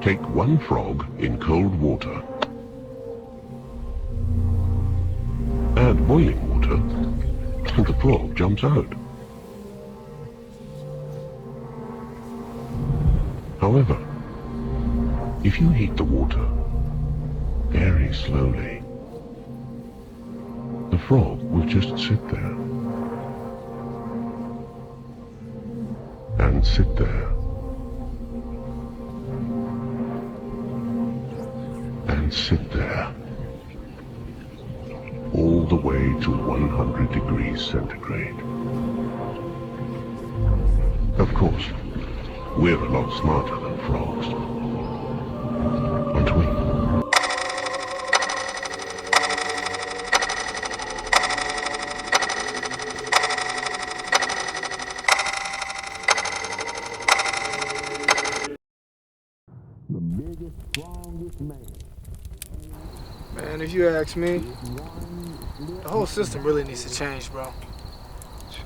Take one frog in cold water, add boiling water, and the frog jumps out. However, if you heat the water very slowly, the frog will just sit there and sit there and sit there all the way to 100 degrees centigrade. Of course, we're a lot smarter than frogs, aren't we? The biggest, strongest man. Man, if you ask me, the whole system really needs to change, bro.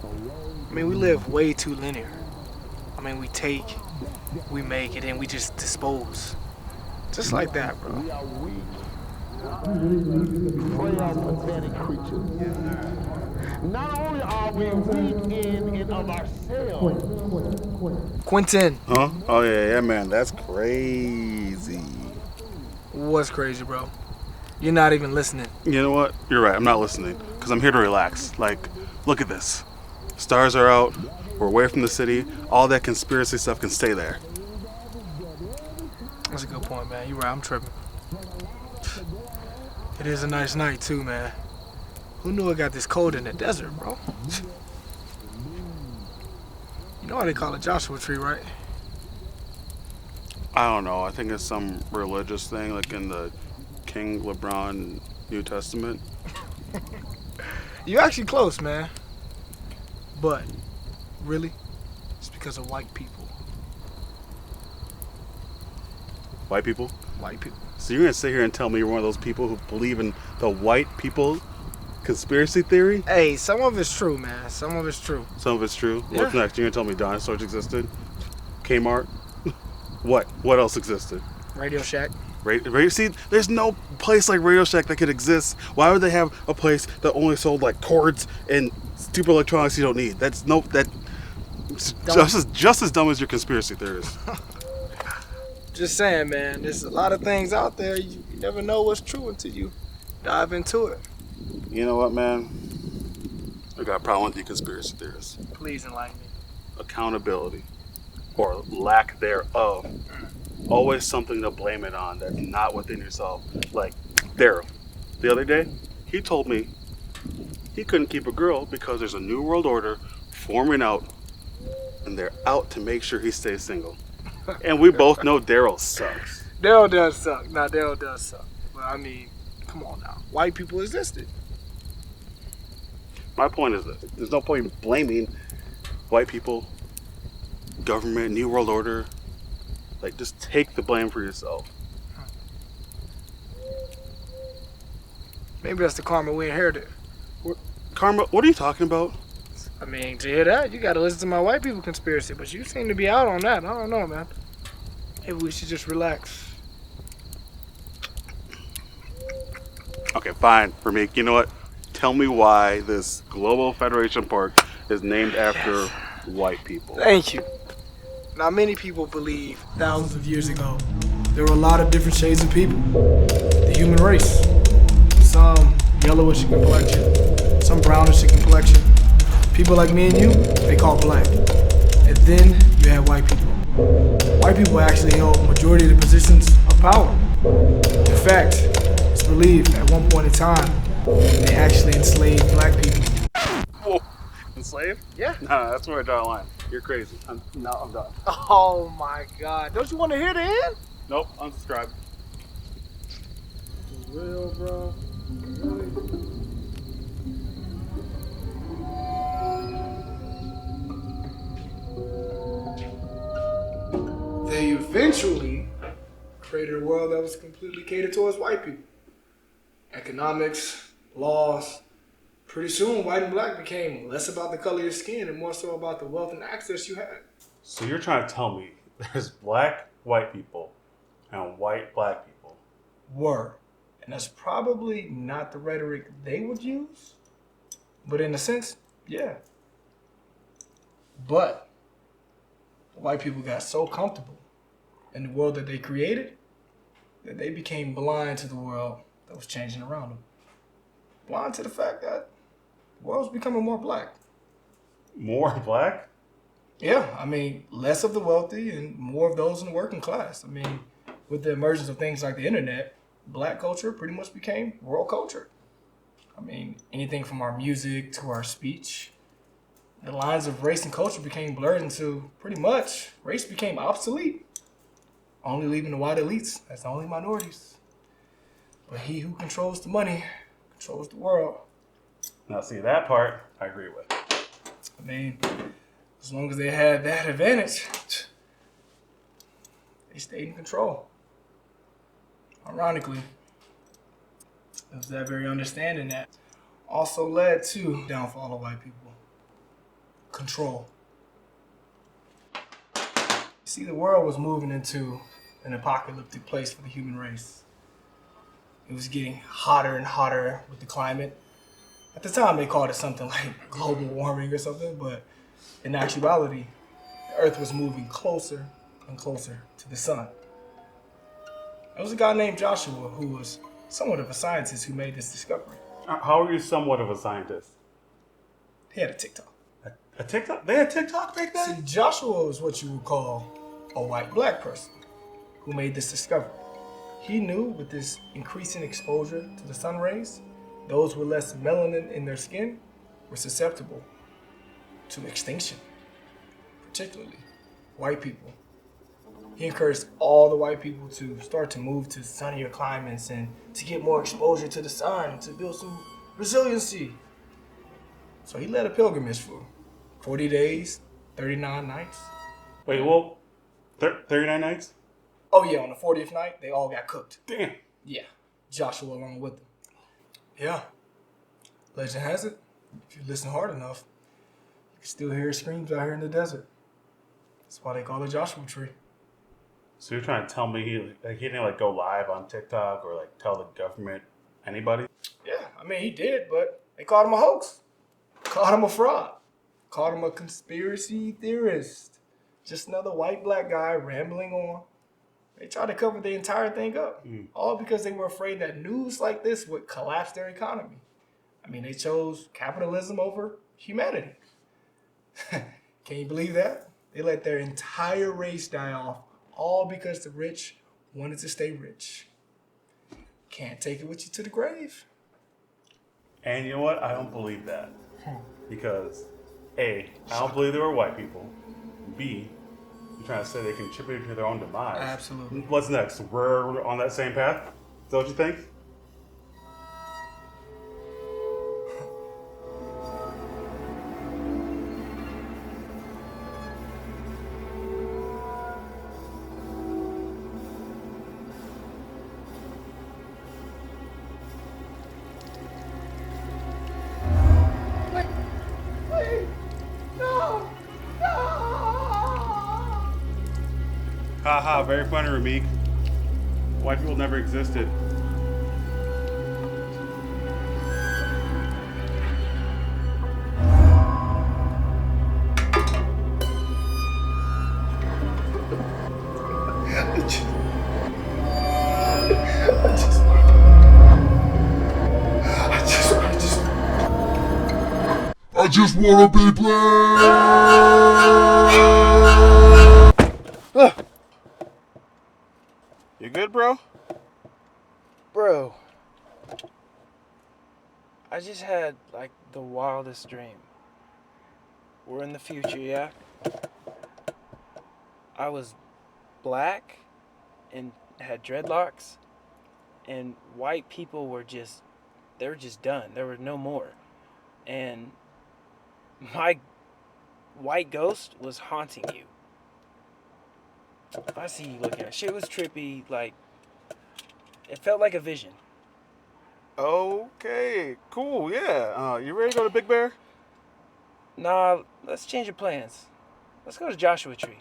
I mean, we live way too linear. I mean, we take, we make it, and we just dispose. Just like that, bro. We are weak, frail, pathetic creatures. Not only are we weak in and of ourselves. Quinton, Huh? Oh, yeah, man. That's crazy. what's crazy, bro? You're not even listening. You know what? You're right. I'm not listening because I'm here to relax. Like, look at this. Stars are out. We're away from the city. All that conspiracy stuff can stay there. That's a good point, man. You're right, I'm tripping. It is a nice night, too, man. Who knew it got this cold in the desert, bro? You know why they call it Joshua Tree, right? I don't know. I think it's some religious thing, like in the King LeBron New Testament. You're actually close, man. But, really, it's because of white people. White people? White people. So you're going to sit here and tell me you're one of those people who believe in the white people conspiracy theory? Hey, some of it's true, man. Some of it's true. Some of it's true. Yeah. What's next? You're going to tell me dinosaurs existed? Kmart? What? What else existed? Radio Shack. See, there's no place like Radio Shack that could exist. Why would they have a place that only sold like cords and stupid electronics you don't need? That's just as dumb as your conspiracy theories. Just saying, man. There's a lot of things out there. You never know what's true until you dive into it. You know what, man? I got a problem with you conspiracy theorists. Please enlighten me. Accountability, or lack thereof. Always something to blame it on that's not within yourself. Like Daryl, the other day, he told me he couldn't keep a girl because there's a new world order forming out, and they're out to make sure he stays single. And we both know Daryl sucks. Daryl does suck. Nah, Daryl does suck. But I mean, come on now. White people existed. My point is this: there's no point in blaming white people, government, new world order. Like, just take the blame for yourself. Maybe that's the karma we inherited. Karma, what are you talking about? I mean, to hear that, you gotta listen to my white people conspiracy, but you seem to be out on that. I don't know, man. Maybe we should just relax. Okay, fine, Ramik. You know what? Tell me why this Global Federation Park is named after white people. Thank you. Now, many people believe thousands of years ago, there were a lot of different shades of people. The human race. Some yellowish in complexion, some brownish in complexion. People like me and you, they call black. And then you have white people. White people actually held majority of the positions of power. In fact, it's believed at one point in time, they actually enslaved black people. Whoa. Enslaved? Yeah. Nah, that's where I draw a line. You're crazy. I'm done. Oh my God. Don't you want to hear the end? Nope, unsubscribe. For real, bro? Really? They eventually created a world that was completely catered towards white people. Economics, laws. Pretty soon, white and black became less about the color of your skin and more so about the wealth and access you had. So you're trying to tell me there's black white people and white black people. Were. And that's probably not the rhetoric they would use, but in a sense, yeah. But white people got so comfortable in the world that they created that they became blind to the world that was changing around them. Blind to the fact that the world's becoming more black. More black? Yeah, I mean, less of the wealthy and more of those in the working class. I mean, with the emergence of things like the internet, black culture pretty much became world culture. I mean, anything from our music to our speech, the lines of race and culture became blurred into pretty much race became obsolete, only leaving the white elites as the only minorities. But he who controls the money controls the world. Now, see, that part I agree with. I mean, as long as they had that advantage, they stayed in control. Ironically, it was that very understanding that also led to the downfall of white people. Control. You see, the world was moving into an apocalyptic place for the human race. It was getting hotter and hotter with the climate. At the time, they called it something like global warming or something, but in actuality, the Earth was moving closer and closer to the sun. There was a guy named Joshua who was somewhat of a scientist who made this discovery. How are you somewhat of a scientist? He had a TikTok. A TikTok? They had TikTok back then? See, Joshua was what you would call a white black person who made this discovery. He knew with this increasing exposure to the sun rays, those with less melanin in their skin were susceptible to extinction, particularly white people. He encouraged all the white people to start to move to sunnier climates and to get more exposure to the sun, to build some resiliency. So he led a pilgrimage for 40 days, 39 nights. Wait, well, 39 nights? Oh yeah, on the 40th night, they all got cooked. Damn. Yeah, Joshua along with them. Yeah, legend has it, if you listen hard enough, you can still hear screams out here in the desert. That's why they call it Joshua Tree. So you're trying to tell me he didn't go live on TikTok or tell the government, anybody? Yeah, I mean he did, but they called him a hoax, called him a fraud, called him a conspiracy theorist. Just another white black guy rambling on. They tried to cover the entire thing up, all because they were afraid that news like this would collapse their economy. I mean, they chose capitalism over humanity. Can you believe that? They let their entire race die off, all because the rich wanted to stay rich. Can't take it with you to the grave. And you know what? I don't believe that. Because A, I don't believe there were white people. B, you're trying to say they contributed to their own demise. Absolutely. What's next? We're on that same path? Is that what you think? Haha, very funny, Ramik. White people never existed. I just wanna be black. You good, bro? Bro, I just had the wildest dream. We're in the future, yeah? I was black and had dreadlocks, and white people were just done. There were no more. And my white ghost was haunting you. I see you looking at it. Shit was trippy, it felt like a vision. Okay, cool, yeah. You ready to go to Big Bear? Nah, let's change of plans. Let's go to Joshua Tree.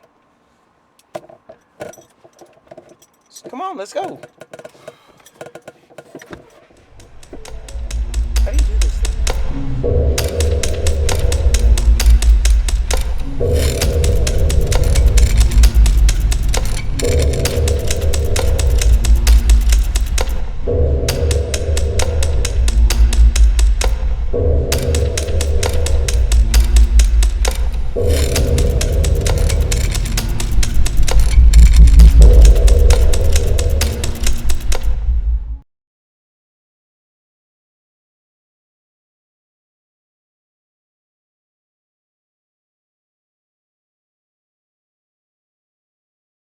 Come on, let's go.